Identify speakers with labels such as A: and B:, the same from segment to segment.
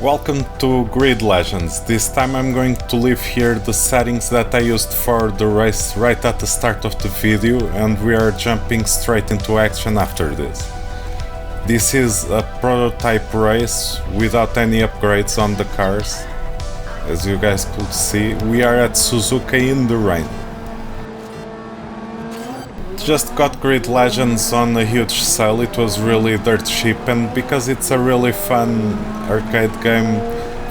A: Welcome to Grid Legends. This time I'm going to leave here the settings that I used for the race right at the start of the video, and we are jumping straight into action after this. This is a prototype race without any upgrades on the cars. As you guys could see, we are at Suzuka in the rain. Just got Grid Legends on a huge sale. It was really dirt cheap, and because it's a really fun arcade game,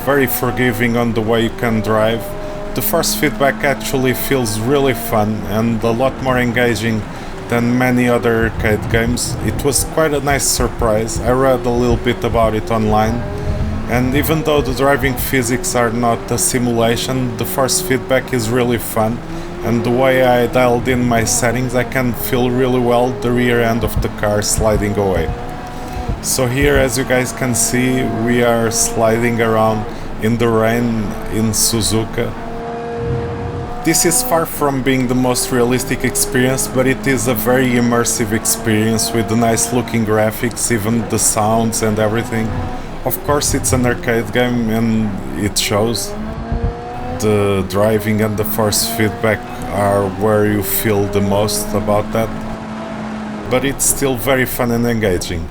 A: very forgiving on the way you can drive, the force feedback actually feels really fun and a lot more engaging than many other arcade games. It was quite a nice surprise. I read a little bit about it online, and even though the driving physics are not a simulation, the force feedback is really fun. And the way I dialed in my settings, I can feel really well the rear end of the car sliding away. So here, as you guys can see, we are sliding around in the rain in Suzuka. This is far from being the most realistic experience, but it is a very immersive experience with the nice looking graphics, even the sounds and everything. Of course, it's an arcade game and it shows. The driving and the force feedback are where you feel the most about that, but it's still very fun and engaging.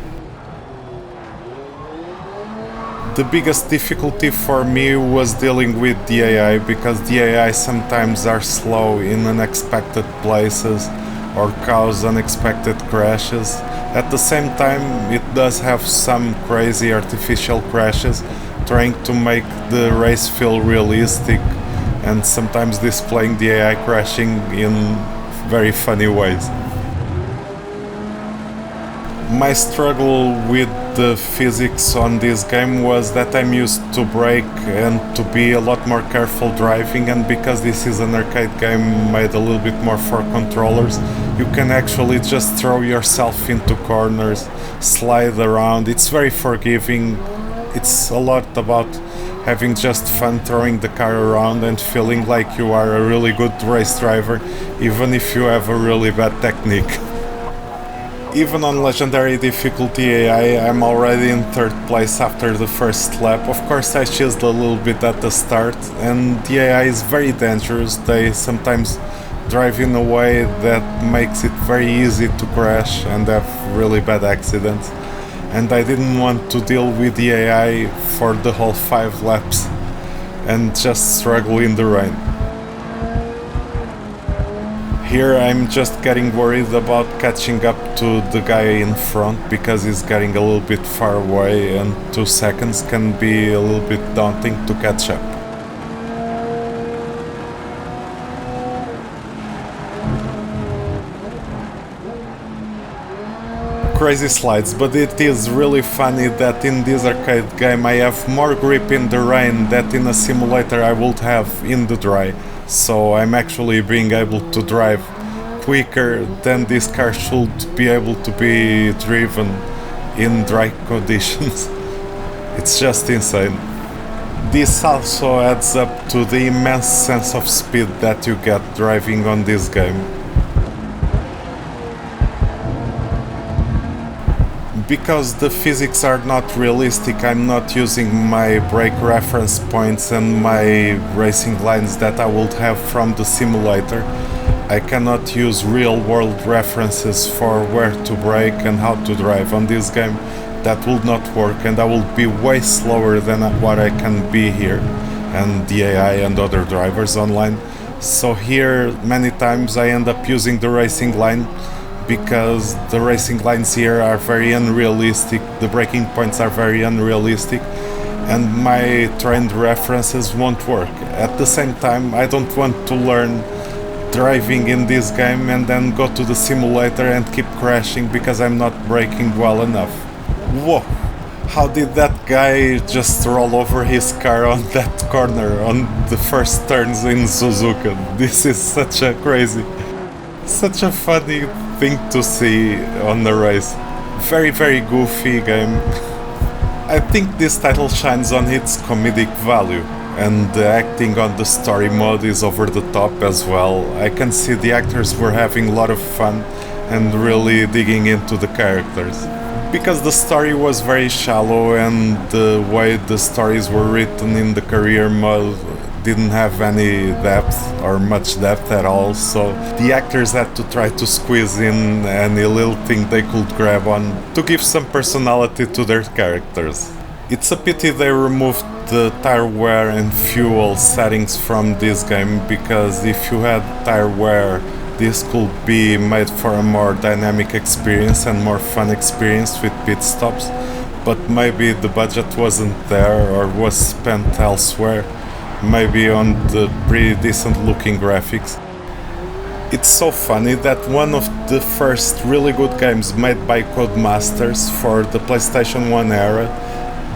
A: The biggest difficulty for me was dealing with the AI, because the AI sometimes are slow in unexpected places or cause unexpected crashes. At the same time, it does have some crazy artificial crashes, trying to make the race feel realistic and sometimes displaying the AI crashing in very funny ways. My struggle with the physics on this game was that I'm used to brake and to be a lot more careful driving, and because this is an arcade game made a little bit more for controllers, you can actually just throw yourself into corners, slide around. It's very forgiving. It's a lot about having just fun throwing the car around and feeling like you are a really good race driver, even if you have a really bad technique. Even on legendary difficulty AI, I'm already in third place after the first lap. Of course, I chiseled a little bit at the start, and the AI is very dangerous. They sometimes drive in a way that makes it very easy to crash and have really bad accidents. And I didn't want to deal with the AI for the whole 5 laps and just struggle in the rain. Here I'm just getting worried about catching up to the guy in front, because he's getting a little bit far away and 2 seconds can be a little bit daunting to catch up. Crazy slides, but it is really funny that in this arcade game I have more grip in the rain than in a simulator I would have in the dry. So I'm actually being able to drive quicker than this car should be able to be driven in dry conditions. It's just insane. This also adds up to the immense sense of speed that you get driving on this game. Because the physics are not realistic, I'm not using my brake reference points and my racing lines that I would have from the simulator. I cannot use real-world references for where to brake and how to drive on this game. That will not work, and I will be way slower than what I can be here and the AI and other drivers online. So here many times I end up using the racing line, because the racing lines here are very unrealistic, the braking points are very unrealistic, and my trained references won't work. At the same time, I don't want to learn driving in this game and then go to the simulator and keep crashing because I'm not braking well enough. Whoa! How did that guy just roll over his car on that corner on the first turns in Suzuka? This is such a funny thing to see on the race. Very goofy game. I think this title shines on its comedic value, and the acting on the story mode is over the top as well. I can see the actors were having a lot of fun and really digging into the characters. because the story was very shallow and the way the stories were written in the career mode didn't have any depth or much depth at all, so the actors had to try to squeeze in any little thing they could grab on to give some personality to their characters. It's a pity they removed the tire wear and fuel settings from this game, because if you had tire wear, this could be made for a more dynamic experience and more fun experience with pit stops, but maybe the budget wasn't there or was spent elsewhere, maybe on the pretty decent looking graphics. It's so funny that one of the first really good games made by Codemasters for the PlayStation 1 era,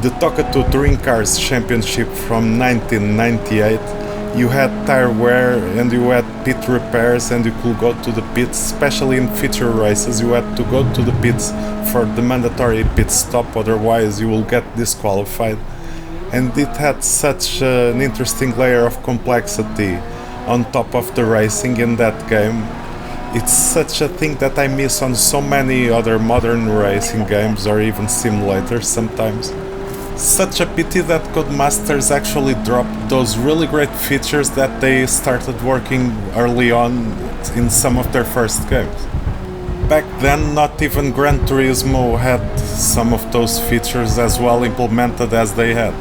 A: the Toka 2 Touring Cars Championship from 1998, you had tire wear and you had pit repairs and you could go to the pits, especially in feature races. You had to go to the pits for the mandatory pit stop, otherwise you will get disqualified. And it had such an interesting layer of complexity on top of the racing in that game. It's such a thing that I miss on so many other modern racing games or even simulators sometimes. Such a pity that Codemasters actually dropped those really great features that they started working early on in some of their first games. Back then, not even Gran Turismo had some of those features as well implemented as they had.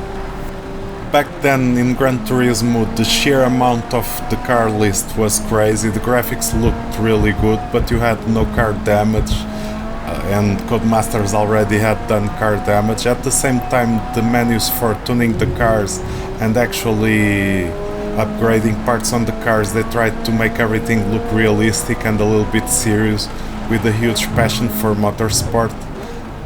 A: Back then in Gran Turismo, the sheer amount of the car list was crazy, the graphics looked really good, but you had no car damage. And Codemasters already had done car damage. At the same time, the menus for tuning the cars and actually upgrading parts on the cars, they tried to make everything look realistic and a little bit serious, with a huge passion for motorsport.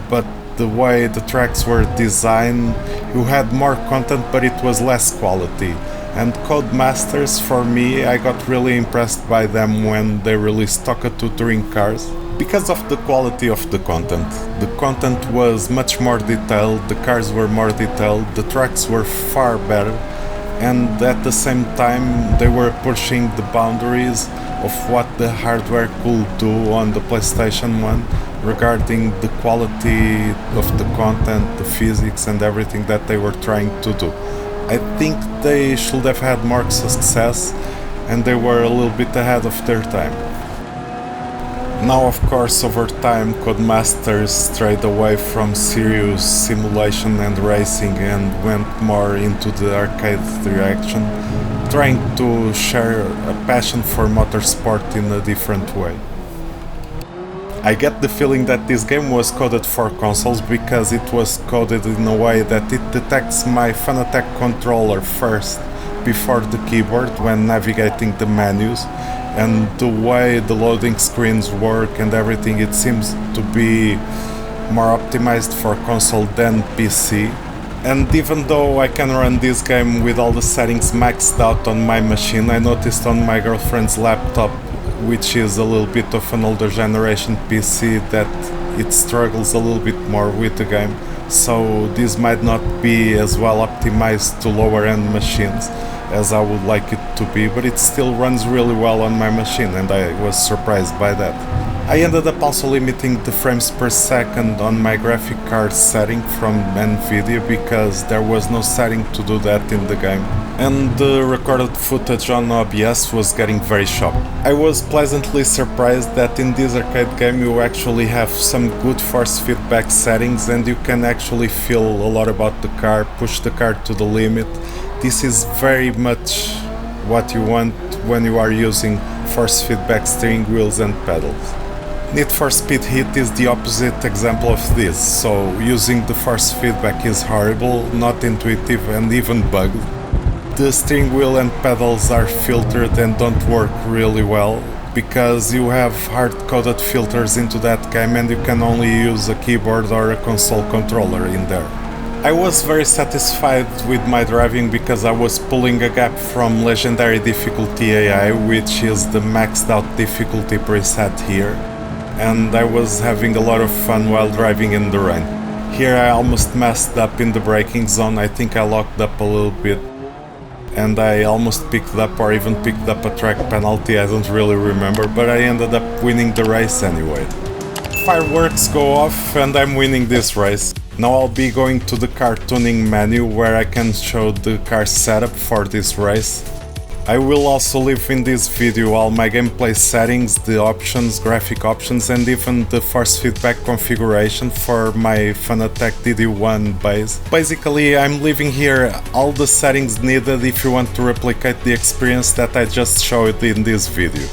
A: But the way the tracks were designed, you had more content but it was less quality. And Codemasters, for me, I got really impressed by them when they released Toka 2 Touring Cars, because of the quality of the content. The content was much more detailed, the cars were more detailed, the tracks were far better, and at the same time they were pushing the boundaries of what the hardware could do on the PlayStation 1 regarding the quality of the content, the physics and everything that they were trying to do. I think they should have had more success, and they were a little bit ahead of their time. Now, of course, over time, Codemasters strayed away from serious simulation and racing and went more into the arcade direction, trying to share a passion for motorsport in a different way. I get the feeling that this game was coded for consoles because it was coded in a way that it detects my Fanatec controller first before the keyboard when navigating the menus, and the way the loading screens work and everything, it seems to be more optimized for console than PC. And even though I can run this game with all the settings maxed out on my machine, I noticed on my girlfriend's laptop, which is a little bit of an older generation PC, that it struggles a little bit more with the game. So this might not be as well optimized to lower end machines as I would like it to be, but it still runs really well on my machine, and I was surprised by that. I ended up also limiting the frames per second on my graphic card setting from Nvidia, because there was no setting to do that in the game, and the recorded footage on OBS was getting very choppy. I was pleasantly surprised that in this arcade game you actually have some good force feedback settings, and you can actually feel a lot about the car, push the car to the limit. This is very much what you want when you are using force feedback steering wheels and pedals. Need for Speed Heat is the opposite example of this, so using the force feedback is horrible, not intuitive and even bugged. The steering wheel and pedals are filtered and don't work really well, because you have hard-coded filters into that game and you can only use a keyboard or a console controller in there. I was very satisfied with my driving because I was pulling a gap from Legendary Difficulty AI, which is the maxed out difficulty preset here, and I was having a lot of fun while driving in the rain. Here I almost messed up in the braking zone. I think I locked up a little bit and I almost picked up or even picked up a track penalty, I don't really remember, but I ended up winning the race anyway. fireworks go off and I'm winning this race. Now I'll be going to the car tuning menu where I can show the car setup for this race. I will also leave in this video all my gameplay settings, the options, graphic options, and even the force feedback configuration for my Fanatec DD1 base. Basically, I'm leaving here all the settings needed if you want to replicate the experience that I just showed in this video.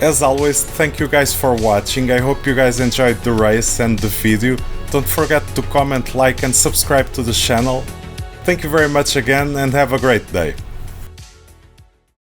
A: As always, thank you guys for watching. I hope you guys enjoyed the race and the video. Don't forget to comment, like and subscribe to the channel. Thank you very much again and have a great day.